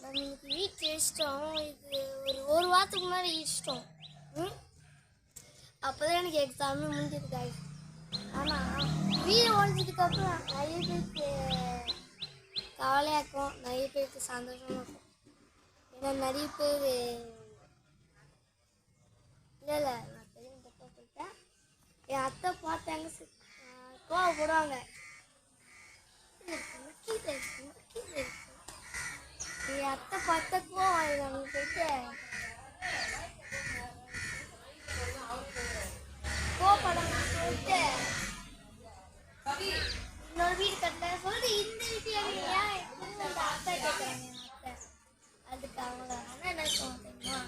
நம்ம இன்னைக்கு வீட்டு இஷ்டம். இது ஒரு வாரத்துக்கு முன்னாடி இஷ்டம். அப்போதான் எனக்கு எக்ஸாமே முடிஞ்சது காய்ஸ். ஆனால் வீடு ஒழிஞ்சதுக்கப்புறம் நிறைய பேருக்கு கவலையாக இருக்கும், நிறைய பேருக்கு சந்தோஷமாக இருக்கும். ஏன்னா நிறைய பேர் இல்லை நான் பெரிய தப்பாக போயிட்டேன். என் அத்தை பார்த்தாங்க கோவப்படுவாங்க. என் அத்தை பார்த்தா கோவம் போயிட்டு கோவப்படாம போயிட்டு இன்னொரு வீடு கட்ட சொல்லிட்டு இந்த வீட்டுல ஏன் அந்த அத்தை கேட்குறாங்க. என் அத்தை அதுக்கு அவங்க ஆனால் என்ன தெரியுமா,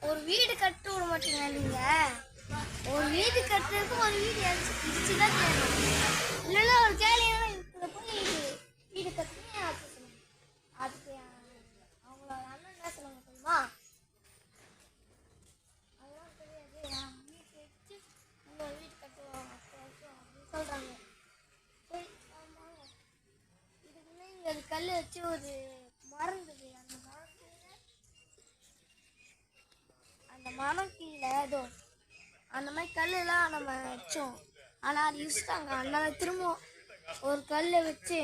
ஒரு வீடு கட்ட விட மாட்டீங்க நீங்க. ஒரு வீடு கட்டுறதுக்கு ஒரு வீடு இடிச்சுதான் தேடும். இல்லைன்னா ஒரு கேலியான இருக்கிற போய் வீடு கட்டுன்னு அத்தை சொன்னாங்க. அதுக்கு அவங்களோட அண்ணன் என்ன சொல்லுவாங்க தெரியுமா, அதெல்லாம் தெரியாது, என் வீட்டு வச்சு இன்னொரு வீடு கட்டுவாங்க அப்படின்னு சொல்றாங்க. சரி இதுக்குமே இங்க ஒரு கல் வச்சு ஒரு மரம் இருக்குது. அந்த மரம் கீழே ஏதோ அந்த மாதிரி கல்லுலாம் நம்ம வச்சோம். ஆனால் அது யூஸ்தாங்க. அதனால திரும்ப ஒரு கல்லை வச்சு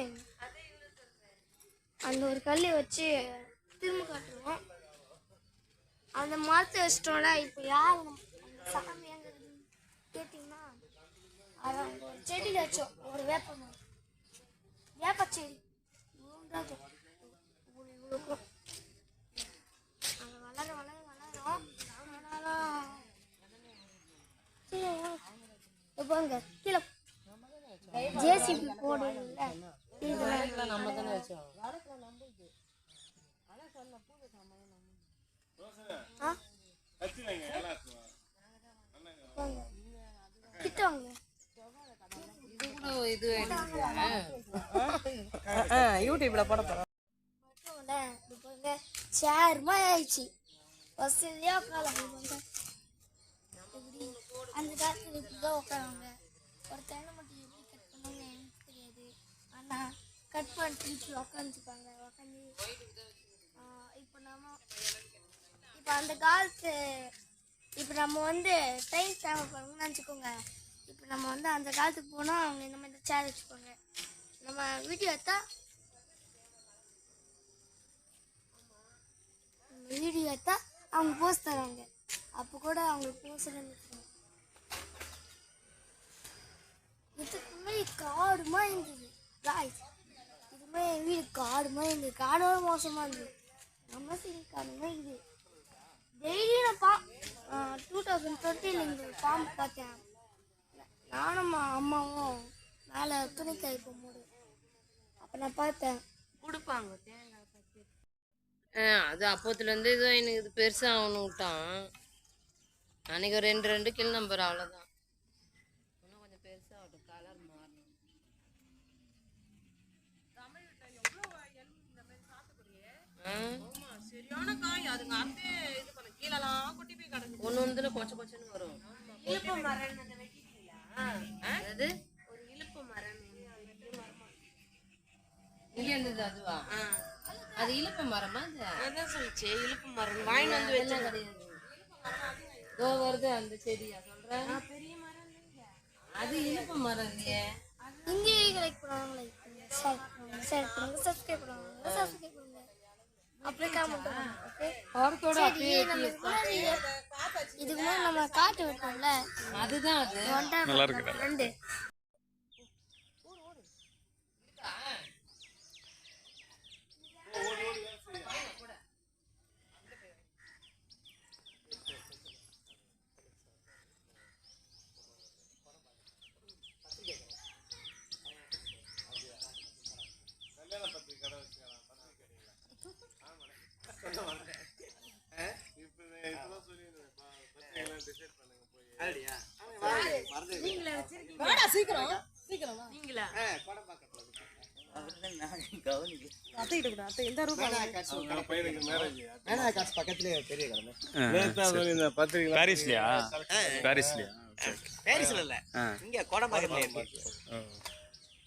அந்த ஒரு கல்லை வச்சு திரும்ப காட்டுவோம். அந்த மரத்தை வச்சிட்டோம்ல. இப்போ யார் அந்த சாமி எங்க கேட்டிங்கன்னா அதான் ஒரு செடியில் வச்சோம். ஒரு வேப்ப மரம், வேப்பச்செடி இவ்வளோக்கும் அங்கே வளர வளர வளரும். போங்க கீழே ஜேசிபி போடுறதுல நம்ம தானே வச்சோம். கிட்டவங்க இது யூடியூப்ல போட போறோம். சேர்மா ஆயிடுச்சு. பஸ்லயே உட்காரலாம். அந்த காலத்துல இப்படிதான் உட்காருவாங்க. ஒரு தேனை மட்டும் எப்படி கட் பண்ணுவாங்க எனக்கு தெரியாது. ஆனால் கட் பண்ணிட்டு இப்படி உட்காந்துப்பாங்க. உட்காந்து இப்போ அந்த காலத்து இப்போ நம்ம வந்து டைம் ட்ராவல் பண்ணணும்னு நினச்சிக்கோங்க. இப்போ நம்ம வந்து அந்த காலத்துக்கு போனால் அவங்க இந்த மாதிரி சேர் வச்சுக்கோங்க. நம்ம வீடியோ எடுத்தா அவங்க போஸ் தராங்க. அப்போ கூட அவங்களுக்கு போஸ்ன்னு இதுக்கு முன்னாடி காடுமா இருந்தது காய்ஸ். இதுமே வீடு காடுமா இருந்தது. காடோட மோசமாக இருந்தது. நம்ம சரி காடுமா இது டெய்லியும் நான் 2020 இங்கே பாம்பு பார்த்தேன். நானும் அம்மாவும் மேலே துணிக்காய் போகும்போது அப்போ நான் பார்த்தேன். கொடுப்பாங்க தேங்காய். அது அப்போத்துலேருந்து இதுவும் எனக்கு இது பெருசாக அவனு விட்டான். அன்றைக்கி ஒரு 2 கிலோ நம்பர் அவ்வளோதான். இன்னும் கொஞ்சம் பெருசாக ஆகட்டும், கலர் மாறணும். சரியான காய். அதுங்க அப்படியே இது பண்ண கீழெல்லாம் கொட்டி போய் கிடக்கு. ஒன்று கொச்ச கொச்சன்னு வரும். இழுப்பு மரம் அது ஒரு இழுப்பு மரம் இங்கே இருந்தது. அதுவா அது இழுப்பு மரமா? அதான் சொல்லிச்சு இழுப்பு மரம். வாங்கி வந்து வச்சா கிடையாது. இதோ வருது அந்த செடியா சொல்றேன். பெரிய மரம் அது இழுப்பு மரம் இல்லையே. இங்கே லைக் பண்ணுவாங்க, ஷேர் பண்ணுங்க, சப்ஸ்கிரைப் பண்ணுங்க, அப்படியே கமெண்ட் பண்ணுங்க. ஓகே ஆரத்தோட அப்படியே இதுக்கு முன்னாடி நம்ம காட்டு விட்டோம்ல, அதுதான் அது நல்லா இருக்கு. 2 சீக்கிரம் நீங்களா பாரிஸ்லயா? பாரிஸ்ல இல்ல, இங்க கோடம்பாக்கத்துல இருக்கு.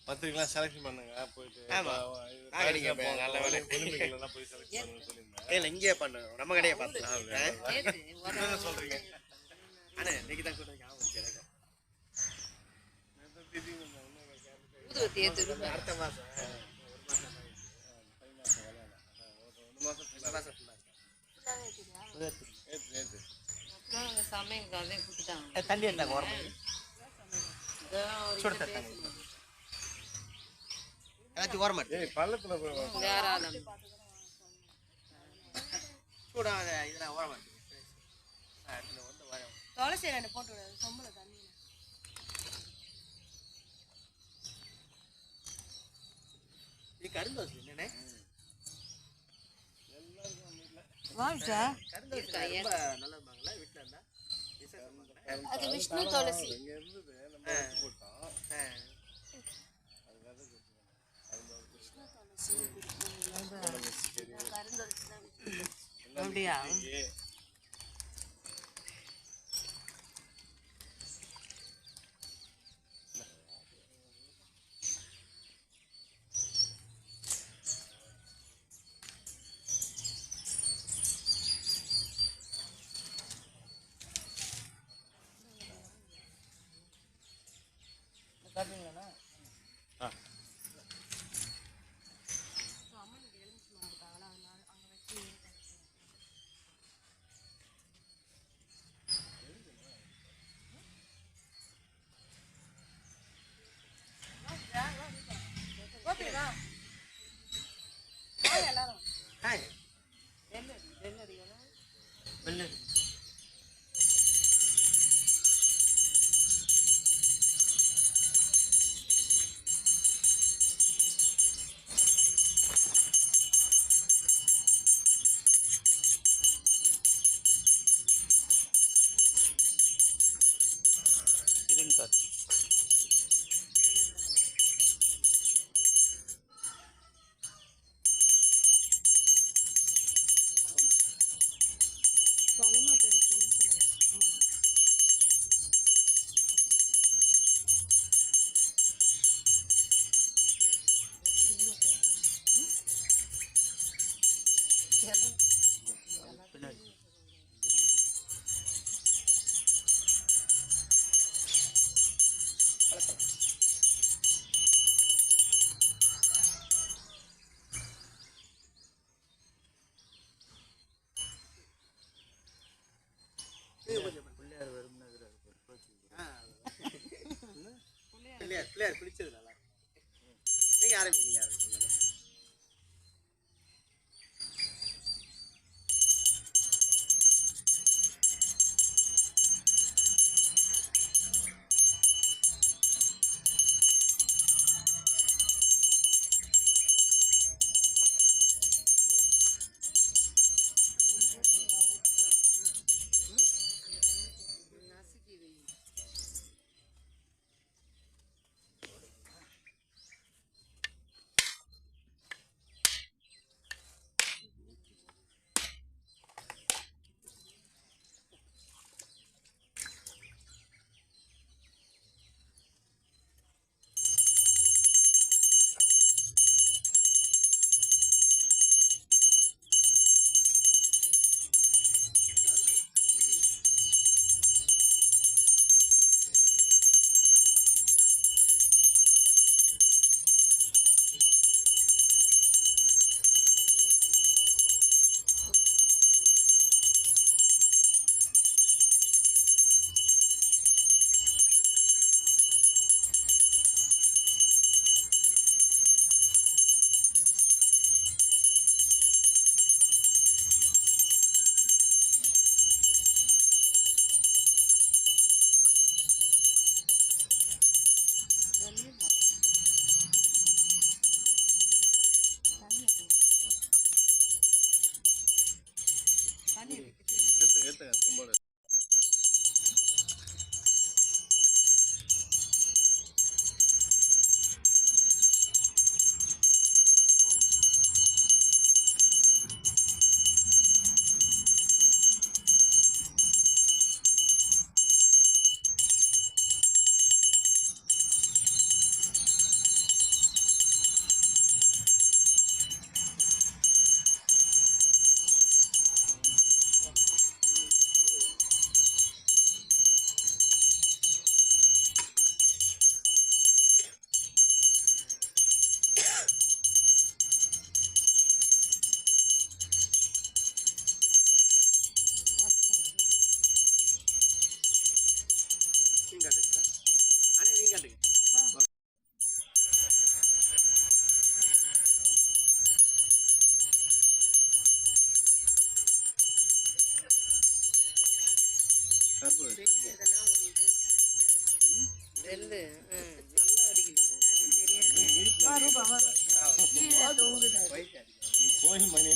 பத்திரிக்கைலாம் செலக்ஷன் பண்ணுங்க போயிட்டு ஆமா. நான் கடிக்க போய் நல்ல வேலை. ஒலிம்பிக்லாம் போய் செலக்ட் பண்ணுங்க சொல்லியிருந்தேன். இல்ல இங்கேயே பண்ணுங்க நம்ம கடையை பார்த்து என்ன சொல்றீங்க? ஆனா இன்னைக்கு தான் கூட ஞாபகம் வந்துச்சு எனக்கு. ஊதுவத்தி ஏத்து அடுத்த மாசம் இந்த மாசம் full ஆ. அப்புறம் அந்த சமயம் அதே கொடுத்துட்டாங்க தண்ணி இருந்தாங்க ஓரம் சுட தண்ணி எல்லாத்தையும் ஓரமா இருக்கு. ஏய் பள்ளத்துல போய் வேற ஆளும் சூடாக இதெல்லாம் ஓரமா இருக்கு. இடத்துல வந்து வரும். துளசி ரெண்டு போட்டு விடாது சொம்பல தண்ணி இது கருந்தோசை என்னண்ணே? வாங்கிட்டா கருந்தோசை ரொம்ப நல்லதுமாங்களா வீட்டுல இருந்தா விசேஷமாங்களா? அது விஷ்ணு துளசி இங்க இருந்தது நம்ம போட்டோம். அப்படியா ஹாய் வெள்ளரி இதுன்னு காட்டு. பின்னாடி பிள்ளையார் வரும்னா பிள்ளையார் பிடிச்சது நல்லா இருக்கு. நீங்க ஆரம்பிங்க ஏத்துங்க சும்மா நெல்லு நல்லா அடிக்கிறது போய் மணியா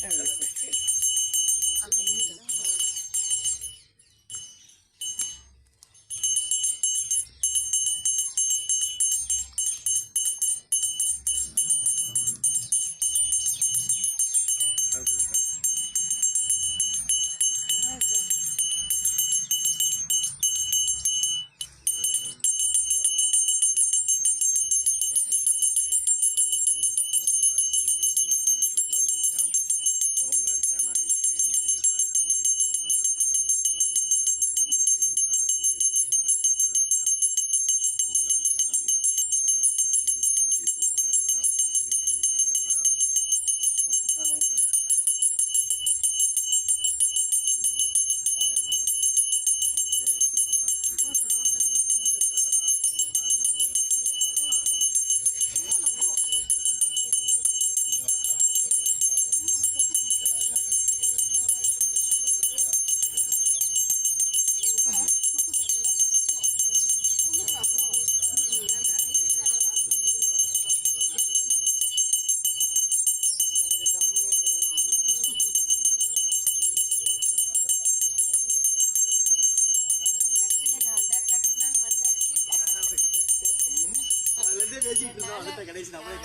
கடைசி நம்மளே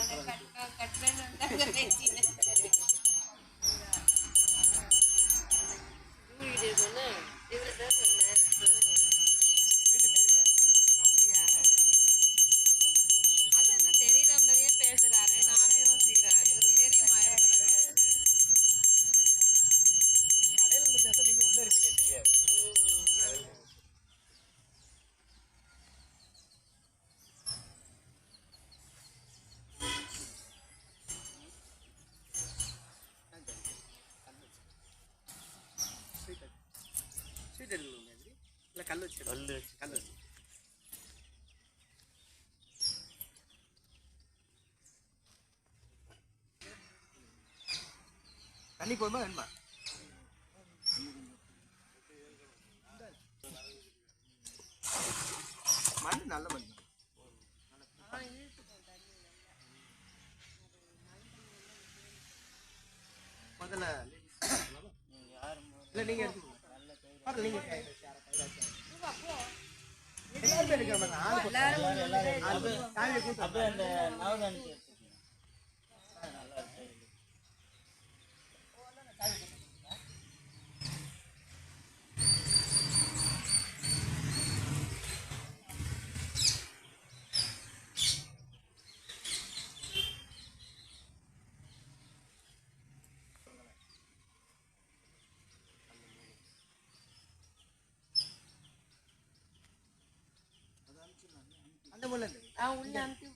தெரியற மாதிரியே பேசுறாரு. நானும் யோசிக்கிறேன் இவரு தெரியுமா கடையில இருந்து பேச நீங்க உள்ள இருப்பீங்க தெரியாது. ஸ்வீட் எடுக்கல இல்ல கல் வச்சு கல் வச்சு தண்ணி போதுமா வேணுமா? மண் நல்ல மண் முதல்ல இல்ல நீங்க எடுத்துக்கோங்க. நீங்க எல்லாரும் எடுக்கிற மாதிரி அந்த முள்ள உள்ள அனுப்பி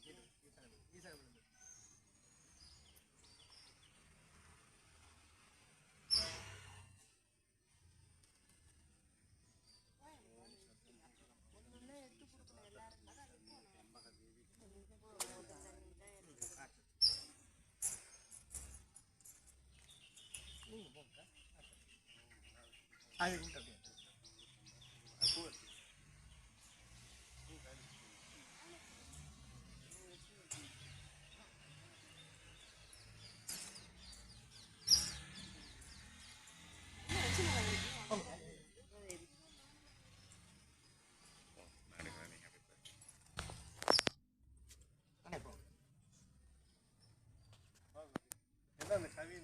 அந்த கவி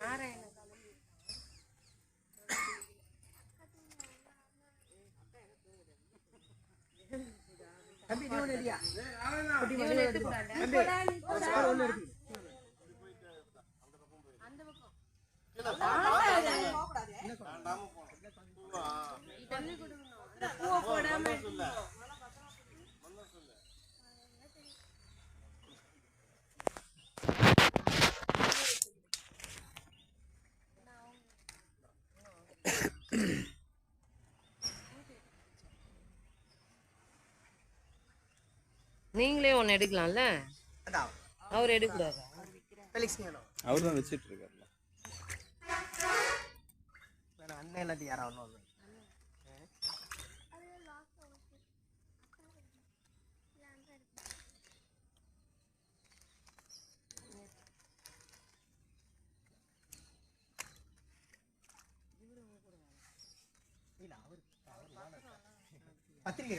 நாராயண தம்பி நீ ஒண்ணு இல்லையா? நீங்களே ஒன்னு எடுக்கலாம்ல. அவர் எடுக்கூடாதா? அவர் தான் வச்சிட்டு இருக்காருல்ல. அண்ணன் இல்லாட்டி யாராவது பத்திரிக்கை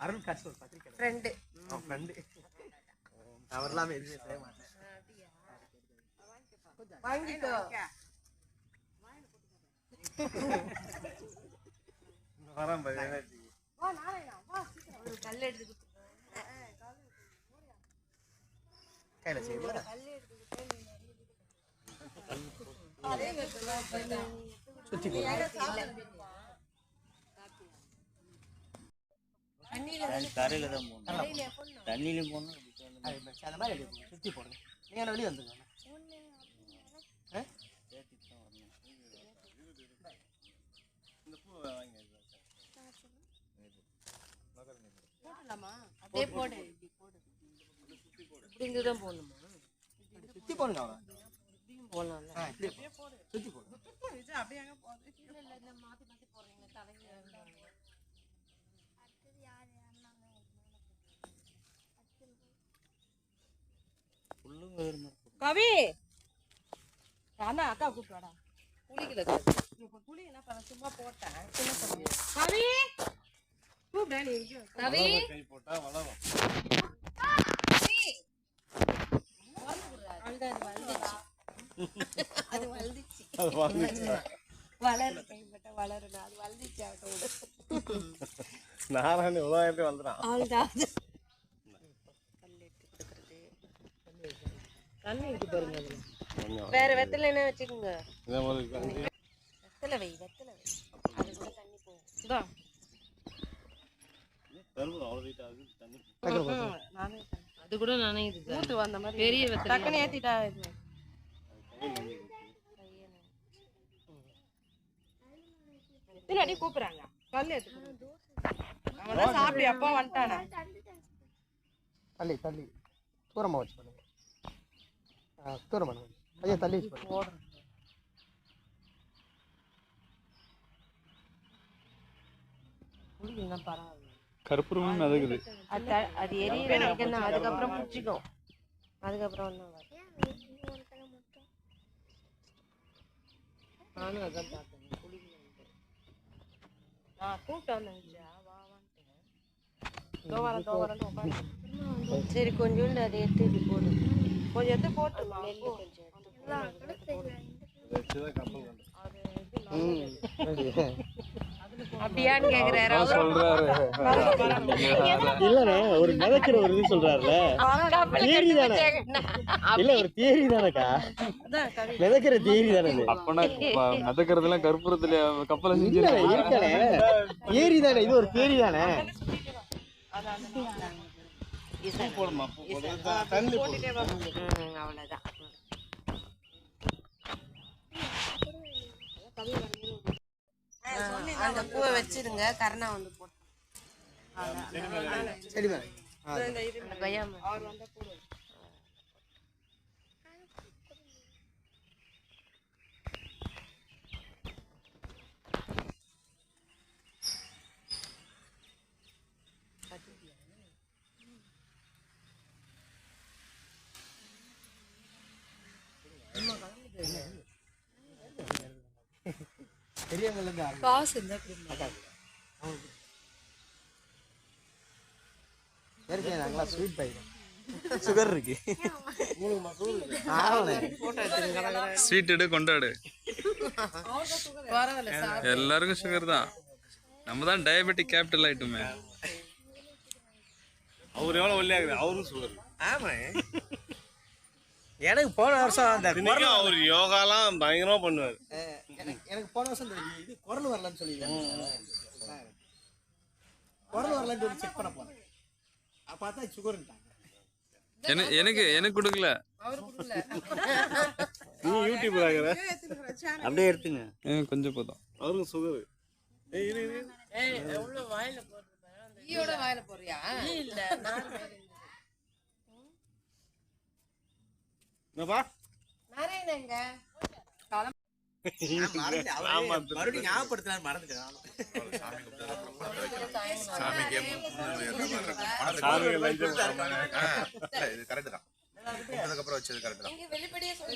அருள் காட்சி ஒரு பத்திரிக்கை ஃப்ரெண்டு அவர் இல்லாம எதுவுமே செய்ய மாட்டேன். வாங்கிக்கோ. வரேன் பாரு. ஒரு கல் எடுத்து கையில செய்யல. சுத்தி தரையில தான் போகணும், தண்ணியிலும் போகணும். அந்த மாதிரி சுத்தி போடுங்க. நீங்க வெளியே வந்துருங்க. இந்த பூ வாங்கி போடலாமா? அப்படியே போடு. இப்படி இருந்து தான் போடணுமா? சுத்தி போடுங்க. அவன் இப்படியும் போடலாம்ல. சுத்தி போடுங்க. இல்ல இந்த மாத்தி மாத்தி போடுறீங்க தலைங்க. கவி அண்ணா அக்கா கூப்பிட்டு வாடா. குளிக்கல குளி என்ன பண்ண சும்மா போட்டேன். கவி கூப்பிடா நீ. கவி கை போட்டா வளரும். அது வளர்ந்துச்சு. வளரு கை போட்டா வளரும். அது வளர்ந்துச்சு. அவட்ட விடு. நாராயணன் எவ்வளோ எப்படி வளர்றான். அவ்வளோதான். தண்ணி இருக்கு பாருங்க. வேற வெத்தலை என்ன வச்சுக்கோங்க. வெத்தலை வை. அது கூட தண்ணி போகும். அது கூட நனையுது. ஊத்து வந்த மாதிரி பெரிய வெத்தலை டக்குன்னு ஏத்திட்டா. பின்னாடி கூப்பிடுறாங்க. கல் எடுத்து அவன் சாப்பிட்டு அப்பா வந்துட்டானா. தள்ளி தூரமா வச்சு பண்ணுங்க. தூரம் பண்ணுங்க. ஐயா தள்ளி வச்சு பண்ணுங்க. கற்பூரமும் மிதக்குது. அது எரியுற அதுக்கப்புறம் பிடிச்சிக்கும். அதுக்கப்புறம் ஒன்றும் நானும் அதான் பார்த்தேன். குளிக்கல நான் கூப்பிட்டு வந்தேன். சரி கொஞ்சோண்டு அதை எடுத்து இப்படி போடு. கொஞ்சம் எடுத்து போட்டுமா. அப்படியான்னு கேக்குறாரு. இல்லண்ணே ஒரு மிதக்கிற ஒரு இது சொல்றாருல. தியரி தானே. இல்ல ஒரு தியரி தானேக்கா. மிதக்கிற தியரி தானே. அப்பனா மிதக்கிறதுலாம் கற்பூரத்துல கப்பலை செஞ்சு இருக்கனே. தியரி தானே. இது ஒரு தியரி தானே. அவ்வளவுதான். அந்த பூவை வச்சிருங்க. கருணா வந்து போட்டு சரி மேம். காசு இருந்தா ஸ்வீட் பை சுகர் இருக்கு. ஸ்வீட் எடு கொண்டாடு. எல்லாருக்கும் சுகர் தான். நம்ம தான் டயபெட்டிக் கேபிட்டல் ஆயிட்டுமே. அவர் எவ்வளவு ஒல்லியாகுது. அவரும் சுகர். ஆமா எனக்கு போன வருஷம் அந்த அவர் யோகாலாம் பயங்கரமா பண்ணுவார். எனக்கு போன வருஷம் இது குரல் வரலன்னு சொல்லிடுறாங்க. குரல் வரலன்னு சொல்லி செக் பண்ண போனேன். பார்த்தா சுகர்ட்டாங்க. எனக்கு கொடுக்கல. நீ யூடியூப் அப்படியே எடுத்துங்க. கொஞ்சம் போதும். அவருக்கு சுகர். வாயில போறியா? இல்ல மறுபடியும் ஞாபகப்படுத்தினார் மறந்துட்டேன். இது கரெக்ட் தான். அதுக்கப்புறம் வச்சது கரெக்ட் தான். வெளிப்படையா சொல்லி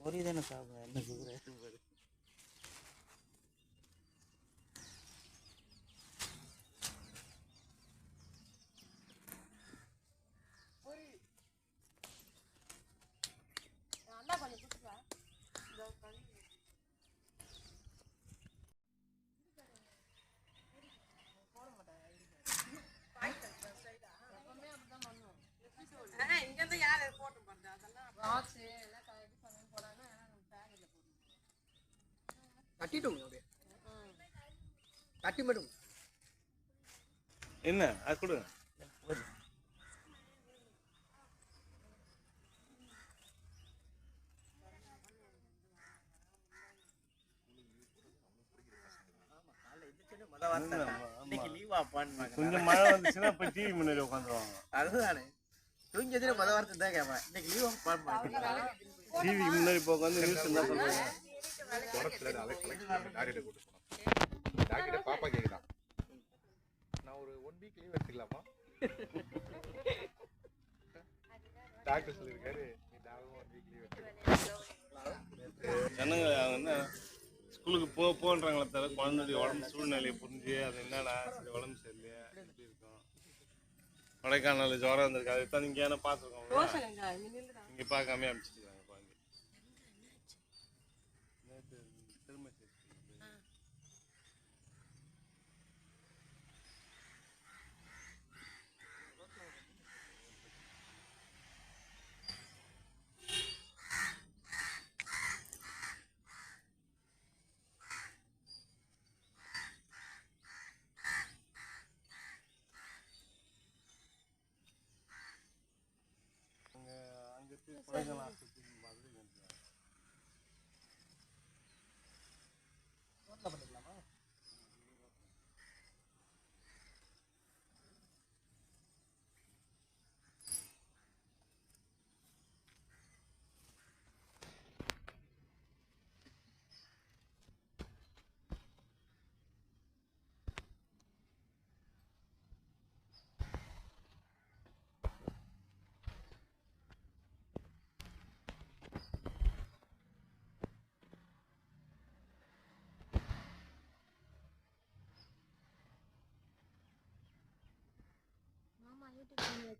பொரி தானே சாப்பிடுவேன் என்ன சுகர் தட்டி மட்டும் என்ன அது கொடுங்க. கொஞ்சம் மழை வந்துச்சுன்னா போய் டிவி முன்னாடி உட்காந்துருவாங்க. அதுதானே தூங்கியதுல மொதல் வார்த்தை தான் கேட்பேன். இன்னைக்கு லீவ் ஆஃப் டிவிக்கு முன்னாடி போய் உட்காந்து நியூஸ் என்ன சொல்றாங்க. பாப்பா கேக்குதான் நான் ஒரு 1 வீக் லீவ் எடுத்துக்கலாமா? டாக்டர் சொல்லியிருக்காரு நீ தாராளமா 1 வீக் லீவ் எடுத்துக்கலாம். ஜனங்க என்ன ஸ்கூலுக்கு போன்றாங்களே தவிர குழந்தைய உடம்பு சூழ்நிலையை புரிஞ்சு அது என்னடா சரி உடம்பு சரியில்லையா எப்படி இருக்கும். கொடைக்கானல் ஜுரம் வந்திருக்கு அதை தான் இங்கே ஏன்னா பார்த்துருக்கோம். இங்கே பார்க்காம அனுப்பிச்சிருக்காங்க குழந்தை. திரும்ப கொடைக்கானல் ஆஸ்பத்திரி மாதிரி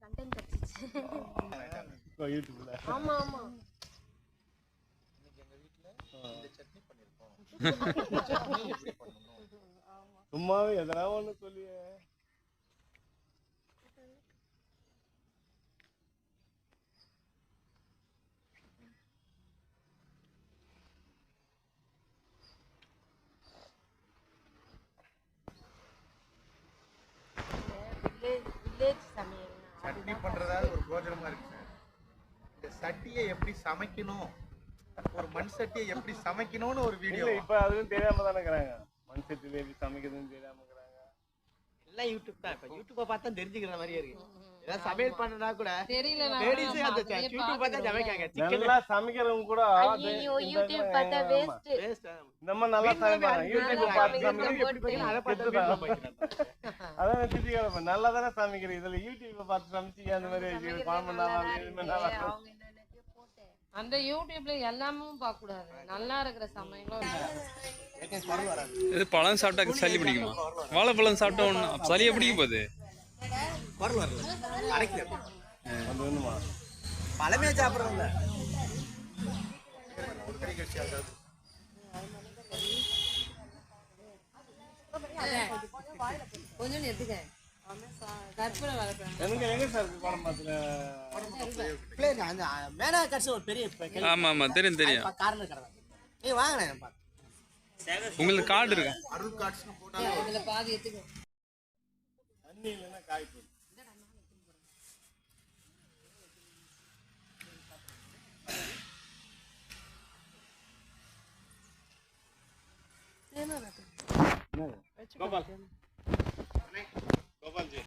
கண்டென்ட் கிடைச்சிச்சு. யூடியூப்ல ஆமா ஆமா இன்னைக்கு எங்க வீட்ல இந்த சட்னி பண்ணிருக்கோம். சட்னி எப்படி பண்ணனும்? சும்மாவே எதனா ஒண்ணு சொல்லி வில்லேஜ் சமையல் சட்னி பண்றதால ஒரு பிரோஜனமா இருக்கு சார். இந்த சட்டியை எப்படி சமைக்கணும், ஒரு மண் சட்டியை எப்படி சமைக்கணும்னு ஒரு வீடியோ. இல்ல இப்ப அதுவும் தெரியாம தானே இருக்கிறாங்க. மண் சட்டில எப்படி சமைக்கிறதுன்னு தெரியாம இருக்கிறாங்க. எல்லாம் யூடியூப் தான். இப்ப யூடியூப்பை பார்த்தா தெரிஞ்சுக்கிற மாதிரியே இருக்கு. ஏதாவது சமையல் பண்ணனா கூட தெரியல லேடிஸ் அந்த யூடியூப் பார்த்தா சமைக்காங்க. நல்லா சமைக்கிறவங்க கூட ஐயோ யூடியூப் பார்த்தா வேஸ்ட். வேஸ்ட். இந்த மாதிரி நல்லா சமைப்பாங்க. யூடியூப் பார்த்து சமைக்கிறது எப்படி பண்ணி அத பார்த்தா வீடியோ போயிடுறாங்க. அதான் திட்டிக்காரப்ப நல்லா தானே சமைக்கிற இதுல யூடியூப்ல பார்த்து சமைச்சிக்க அந்த மாதிரி குழம்பு நல்லா அந்த யூடியூப்ல எல்லாமும் பார்க்க கூடாது. நல்லா இருக்கிற சமையலும் இது பழம் சாப்பிட்டா சளி பிடிக்குமா? வாழைப்பழம் சாப்பிட்டா ஒண்ணு சளியை பிடிக்கும் போது குரல் வரல. அரைக்கிறது. அது வேணுமா? பழமே சாப்பிடுறது இல்ல. கொஞ்சம் எடுத்துக்க. கற்பூர வாழைப்பழம் எங்க சார் இருக்கு கோடம்பாத்துல? பிளேன் அந்த மேடா கட்சி ஒரு பெரிய ஆமா ஆமா தெரியும் தெரியும். கார்னர் கடை. ஏய் வாங்கண்ணே பாத்து. உங்களுக்கு கார்டு இருக்கு. அருள் கார்ட்ஸ்னு போட்டா இதுல பாதி எடுத்துக்க. தண்ணி இல்லைன்னா காய் போடும். கோபால் கோபால்ஜி